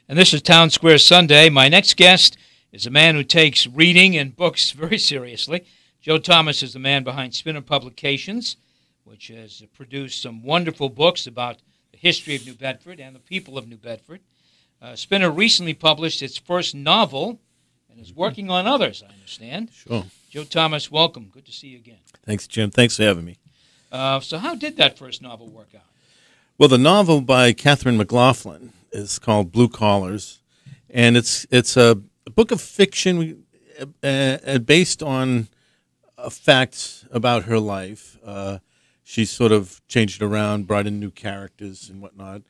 And this is Townsquare Sunday. My next guest is a man who takes reading and books very seriously. Joe Thomas is the man behind Spinner Publications, which has produced some wonderful books about the history of New Bedford and the people of New Bedford. Spinner recently published its first novel and is working on others, I understand. Sure. Joe Thomas, welcome. Good to see you again. Thanks, Jim. Thanks for having me. So how did that first novel work out? Well, the novel by Catherine McLaughlin is called Blue Collars, and it's a book of fiction based on facts about her life. She sort of changed it around, brought in new characters and whatnot.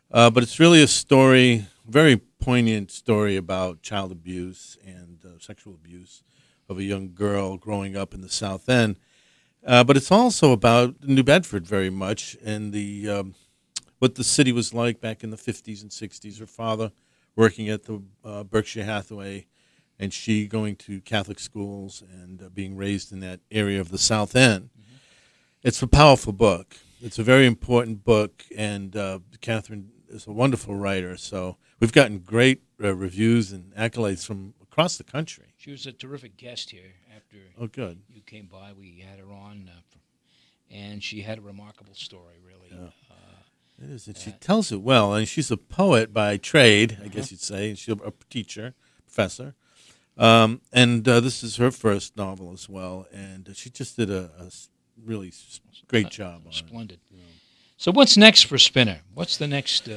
But it's really a story, very poignant story about child abuse and sexual abuse of a young girl growing up in the South End. But it's also about New Bedford very much and the what the city was like back in the 50s and 60s. Her father working at the Berkshire Hathaway, and she going to Catholic schools and being raised in that area of the South End. Mm-hmm. It's a powerful book. It's a very important book, and Catherine is a wonderful writer. So we've gotten great reviews and accolades from across the country. She was a terrific guest here after good. You came by. We had her on, and she had a remarkable story, really. Yeah. It is, and she tells it well. And she's a poet by trade, I guess you'd say. She's a teacher, professor. And this is her first novel as well. And she just did a really great job on it. Splendid. Yeah. So what's next for Spinner? What's the next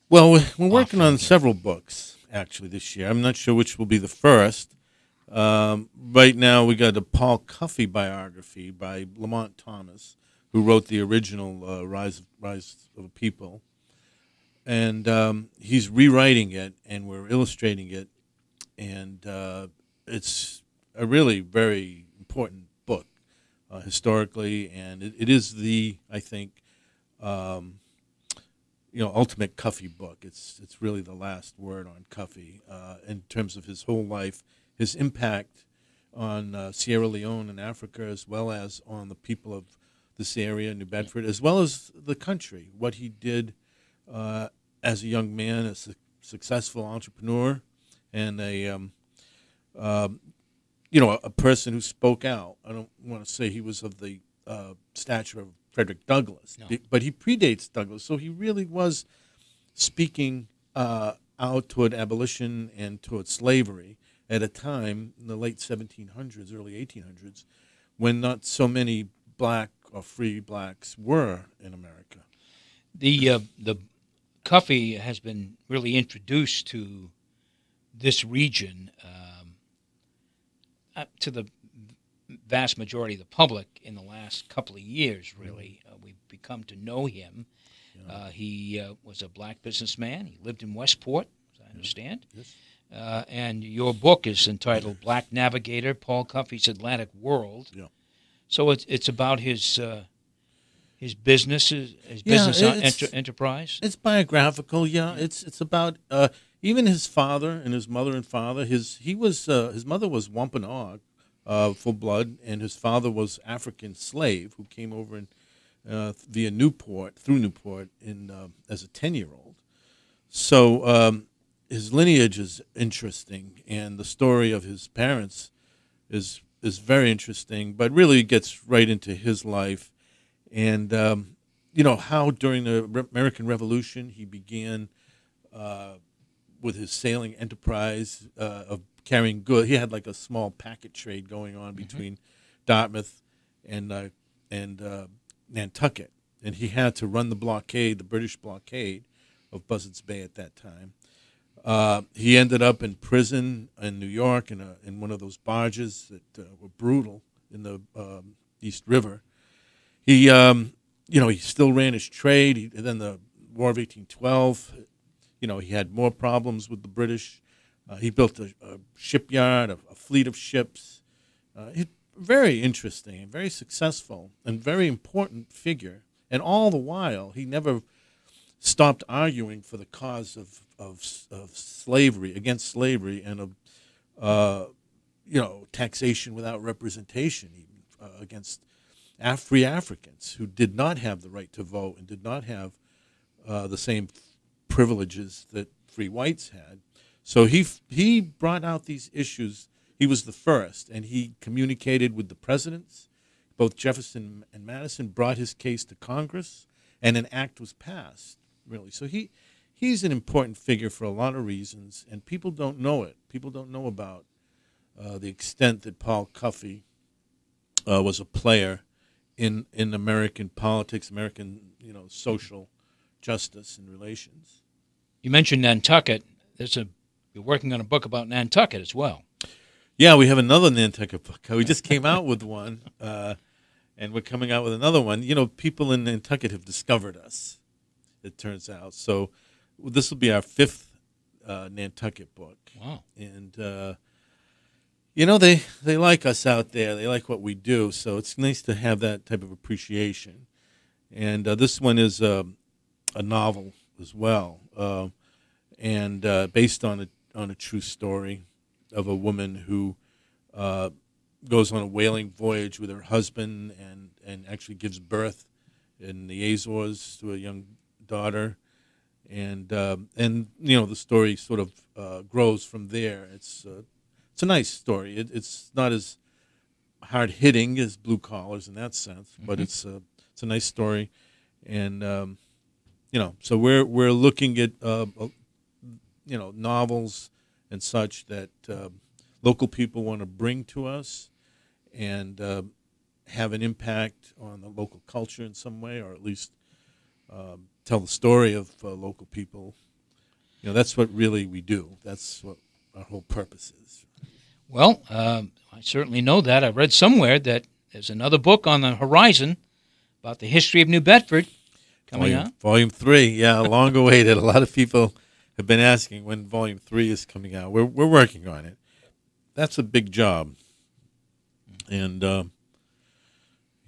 Well, we're working on several books, actually, this year. I'm not sure which will be the first. Right now, we got a Paul Cuffey biography by Lamont Thomas, who wrote the original Rise of a People. And he's rewriting it, and we're illustrating it. And it's a really very important book historically, and it is the, I think, ultimate Cuffey book. It's really the last word on Cuffey in terms of his whole life, his impact on Sierra Leone and Africa, as well as on the people of this area, New Bedford, as well as the country. What he did as a young man, as a successful entrepreneur, and a person who spoke out. I don't want to say he was of the stature of Frederick Douglass, no. But he predates Douglass, so he really was speaking out toward abolition and toward slavery at a time in the late 1700s, early 1800s, when not so many black or free blacks were in America. The Cuffey has been really introduced to this region, to the vast majority of the public in the last couple of years, really. We've become to know him. Yeah. He was a black businessman. He lived in Westport, as I understand. Yes. And your book is entitled Black Navigator, Paul Cuffey's Atlantic World. Yeah. So it's about his business, enterprise. It's biographical, yeah. It's about even his father and his mother and father. His mother was Wampanoag, full blood, and his father was African slave who came over through Newport, as a 10-year-old. So his lineage is interesting, and the story of his parents is very interesting, but really gets right into his life. And, how during the American Revolution he began with his sailing enterprise of carrying goods. He had like a small packet trade going on between Dartmouth and Nantucket. And he had to run the British blockade of Buzzards Bay at that time. He ended up in prison in New York in one of those barges that were brutal in the East River. He, he still ran his trade. Then the War of 1812, he had more problems with the British. He built a shipyard, a fleet of ships. He's very interesting and very successful and very important figure. And all the while, he never stopped arguing for the cause of slavery, against slavery, and of taxation without representation, even against free Africans who did not have the right to vote and did not have the same privileges that free whites had. So he brought out these issues. He was the first, and he communicated with the presidents. Both Jefferson and Madison brought his case to Congress, and an act was passed, really. So he's an important figure for a lot of reasons, and people don't know it. People don't know about the extent that Paul Cuffey was a player in American politics, American social justice and relations. You mentioned Nantucket. You're working on a book about Nantucket as well. Yeah, we have another Nantucket book. We just came out with one, and we're coming out with another one. People in Nantucket have discovered us, it turns out. So this will be our fifth Nantucket book. Wow. And, they like us out there. They like what we do. So it's nice to have that type of appreciation. And this one is a novel as well, and based on a true story of a woman who goes on a whaling voyage with her husband and actually gives birth in the Azores to a young daughter, and the story sort of grows from there. It's a nice story. It's not as hard hitting as Blue Collars in that sense, but it's a nice story, and so we're looking at novels and such that local people want to bring to us and have an impact on the local culture in some way, or at least tell the story of local people. That's what really we do. That's what our whole purpose is. Well, I certainly know that. I read somewhere that there's another book on the horizon about the history of New Bedford coming out. Volume 3, yeah, long awaited. A lot of people have been asking when Volume 3 is coming out. We're working on it. That's a big job. And,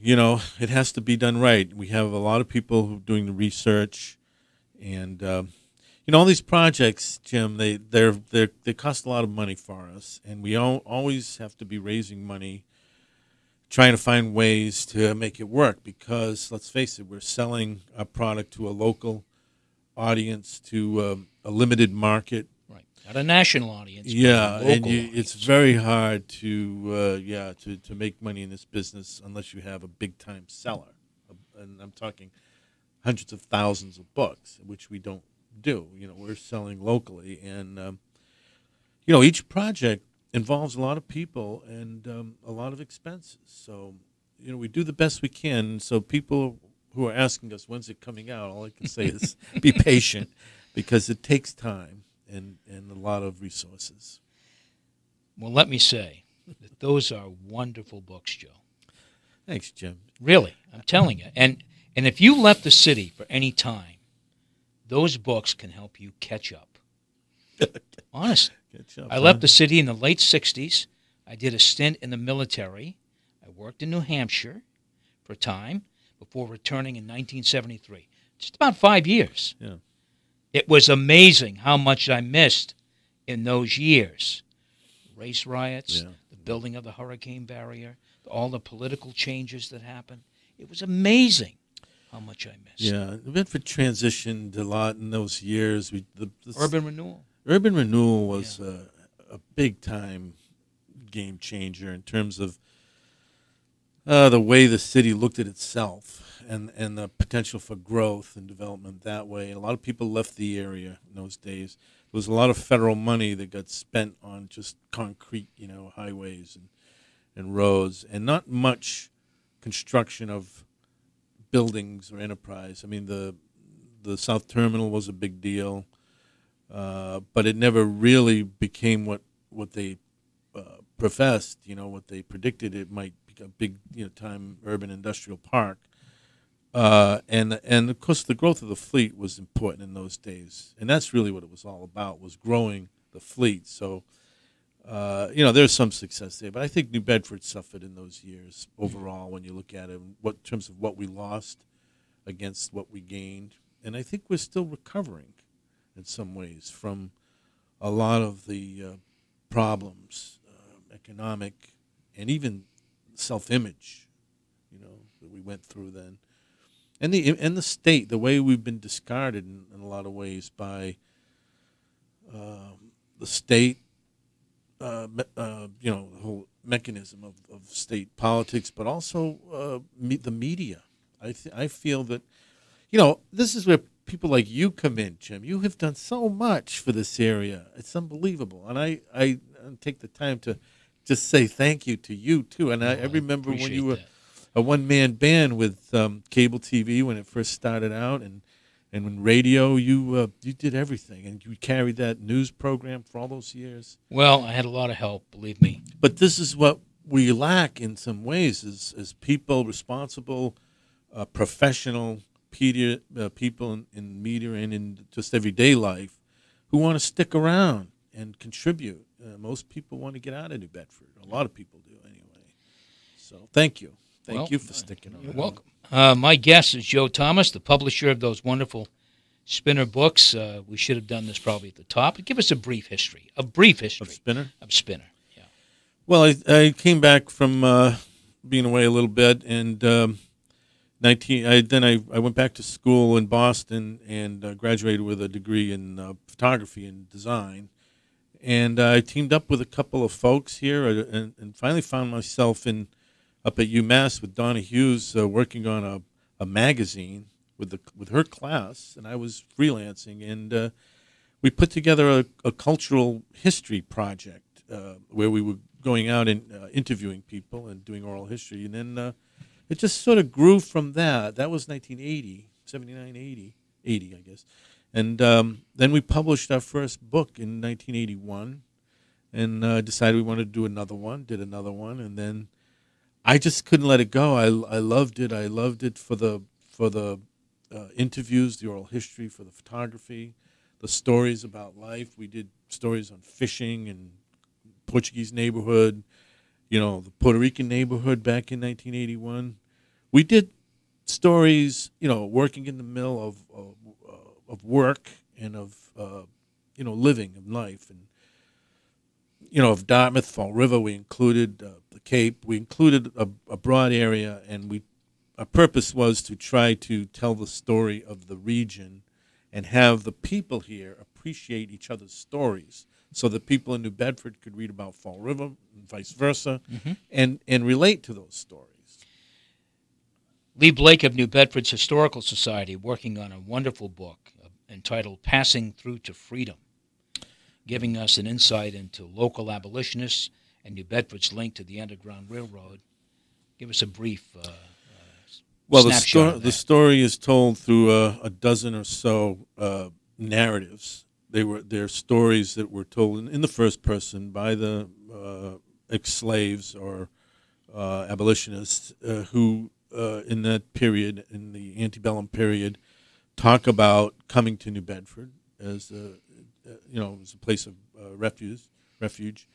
it has to be done right. We have a lot of people who are doing the research. And, all these projects, Jim, they cost a lot of money for us. And we always have to be raising money, trying to find ways to make it work. Because, let's face it, we're selling our product to a local audience, to a limited market. Right. Not a national audience. Yeah, and audience. it's very hard to make money in this business unless you have a big-time seller. And I'm talking hundreds of thousands of books, which we don't do. We're selling locally. And, each project involves a lot of people and a lot of expenses. So, we do the best we can. So people who are asking us, when's it coming out, all I can say is be patient, because it takes time and a lot of resources. Well, let me say that those are wonderful books, Joe. Thanks, Jim. Really, I'm telling you. And if you left the city for any time, those books can help you catch up. Honestly. I left the city in the late 60s. I did a stint in the military. I worked in New Hampshire for a time before returning in 1973. Just about 5 years. Yeah. It was amazing how much I missed in those years. Race riots, the building of the hurricane barrier, all the political changes that happened. It was amazing how much I missed. Yeah, Bedford transitioned a lot in those years. Urban renewal. Urban renewal was a big-time game changer in terms of the way the city looked at itself and the potential for growth and development that way. And a lot of people left the area in those days. There was a lot of federal money that got spent on just concrete, highways and roads, and not much construction of buildings or enterprise. I mean, the South Terminal was a big deal, but it never really became what they professed. What they predicted it might be a big, time urban industrial park. And of course, the growth of the fleet was important in those days, and that's really what it was all about, was growing the fleet. So, there's some success there, but I think New Bedford suffered in those years overall when you look at it, in terms of what we lost against what we gained. And I think we're still recovering in some ways from a lot of the problems, economic and even self-image, that we went through then. And the state, the way we've been discarded in a lot of ways by the state, the whole mechanism of state politics, but also the media. I feel that, this is where people like you come in, Jim. You have done so much for this area. It's unbelievable. And I take the time to just say thank you to you, too. And I remember when you were a one-man band with cable TV when it first started out, and when radio, you did everything, and you carried that news program for all those years. Well, I had a lot of help, believe me. But this is what we lack in some ways, is people, responsible, professional people in media and in just everyday life who want to stick around and contribute. Most people want to get out of New Bedford. A lot of people do anyway. So thank you. Thank you for sticking around. You're welcome. My guest is Joe Thomas, the publisher of those wonderful Spinner books. We should have done this probably at the top. Give us a brief history. Of Spinner? Of Spinner, yeah. Well, I came back from being away a little bit, and I went back to school in Boston and graduated with a degree in photography and design. And I teamed up with a couple of folks here and finally found myself up at UMass with Donna Hughes working on a magazine with her class, and I was freelancing. And we put together a cultural history project where we were going out and interviewing people and doing oral history. And then it just sort of grew from that. That was 1980, 79, 80, I guess. And then we published our first book in 1981 and decided we wanted to do another one, did another one, and then I just couldn't let it go. I loved it. I loved it for the interviews, the oral history, for the photography, the stories about life. We did stories on fishing and Portuguese neighborhood, the Puerto Rican neighborhood back in 1981. We did stories, working in the mill of work and of living and life, and of Dartmouth, Fall River. We included the Cape. We included a broad area, and our purpose was to try to tell the story of the region and have the people here appreciate each other's stories, so that people in New Bedford could read about Fall River and vice versa, and relate to those stories. Lee Blake of New Bedford's Historical Society working on a wonderful book entitled Passing Through to Freedom, giving us an insight into local abolitionists and New Bedford's link to the Underground Railroad. Give us a brief snapshot of that. The story is told through a dozen or so narratives. They're stories that were told in the first person by the ex-slaves or abolitionists who, in that period, in the antebellum period, talk about coming to New Bedford as as a place of refuge,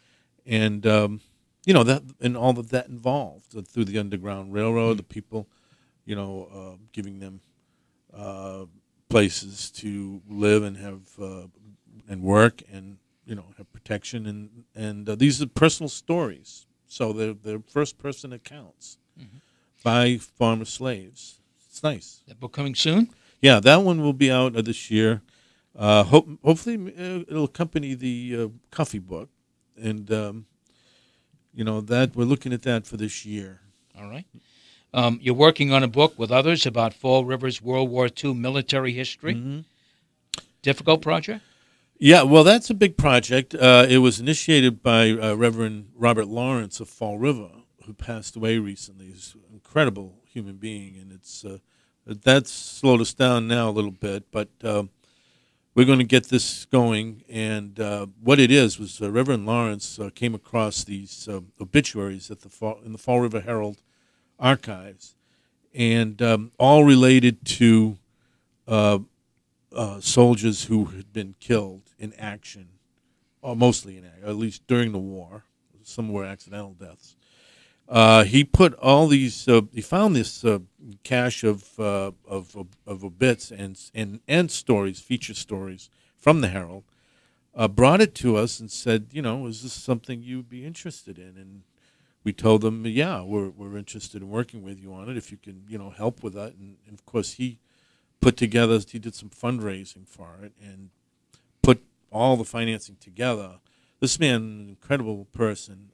and that and all of that involved through the Underground Railroad, the people, giving them places to live and have and work and have protection, and these are personal stories, so they're first person accounts by former slaves. It's nice. That book coming soon? Yeah, that one will be out this year. Hopefully it'll accompany the coffee book, and that we're looking at that for this year. All right. You're working on a book with others about Fall River's World War II military history. Difficult project? Yeah, well, that's a big project. It was initiated by Reverend Robert Lawrence of Fall River, who passed away recently. He's an incredible human being, and that's slowed us down now a little bit, but we're going to get this going. And what it is was Reverend Lawrence came across these obituaries in the Fall River Herald archives, and all related to soldiers who had been killed in action, or mostly in action, at least during the war. Some were accidental deaths. He put all these. He found this cache of obits and stories, feature stories from the Herald. Brought it to us and said, is this something you'd be interested in? And we told them, yeah, we're interested in working with you on it if you can, help with that. And of course, he did some fundraising for it and put all the financing together. This man, an incredible person,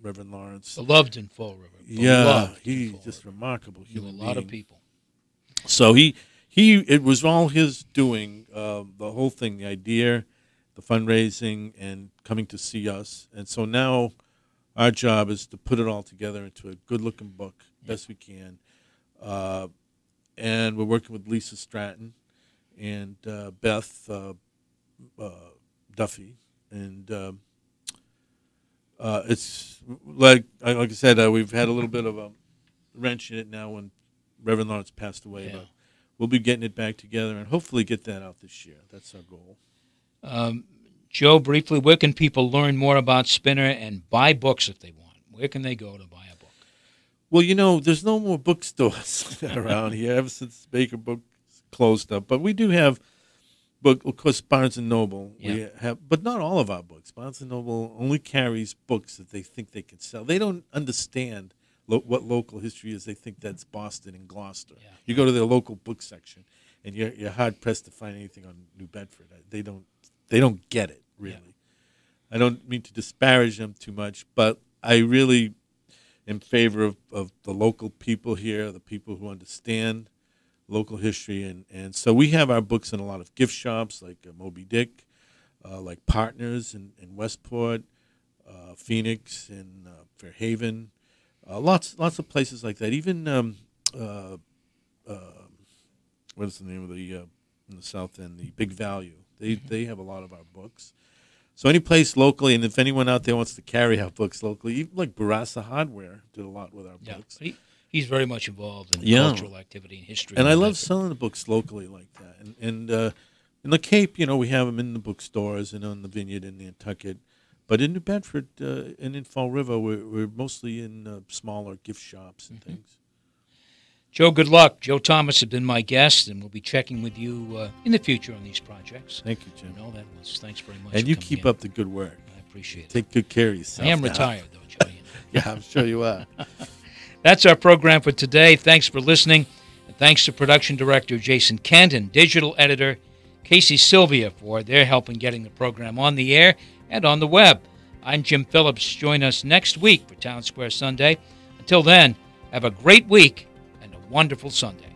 Reverend Lawrence. Beloved in Fall River. Yeah, he's just remarkable Knew human a lot being. of people. So it was all his doing, the whole thing, the idea, the fundraising, and coming to see us. And so now our job is to put it all together into a good-looking book, best we can. And we're working with Lisa Stratton and Beth Duffy. And it's like I said, we've had a little bit of a wrench in it now when Reverend Lawrence passed away. Yeah. But we'll be getting it back together and hopefully get that out this year. That's our goal. Joe, briefly, where can people learn more about Spinner and buy books if they want? Where can they go to buy a book? Well, there's no more bookstores around here ever since Baker Books closed up. But we do have book, of course, Barnes & Noble. Yeah. We have, but not all of our books. Barnes & Noble only carries books that they think they can sell. They don't understand what local history is. They think that's Boston and Gloucester. Yeah. You go to their local book section, and you're hard-pressed to find anything on New Bedford. They don't get it, really. Yeah. I don't mean to disparage them too much, but I really in favor of the local people here, the people who understand local history. And so we have our books in a lot of gift shops like Moby Dick, like Partners in Westport, Phoenix and Fairhaven, lots of places like that. Even what is the name of the in the South End, the Big Value. They have a lot of our books. So any place locally, and if anyone out there wants to carry our books locally, even like Barassa Hardware did a lot with our books. He's very much involved in cultural activity and history. And I love selling the books locally like that. And in the Cape, we have them in the bookstores and on the Vineyard in Nantucket. But in New Bedford and in Fall River, we're mostly in smaller gift shops and things. Joe, good luck. Joe Thomas has been my guest, and we'll be checking with you in the future on these projects. Thank you, Jim. No, thanks very much. And you keep up the good work. I appreciate it. Take good care of yourself. I am retired, though, Joe. Yeah, I'm sure you are. That's our program for today. Thanks for listening. And thanks to production director Jason Kent and digital editor Casey Sylvia for their help in getting the program on the air and on the web. I'm Jim Phillips. Join us next week for Townsquare Sunday. Until then, have a great week and a wonderful Sunday.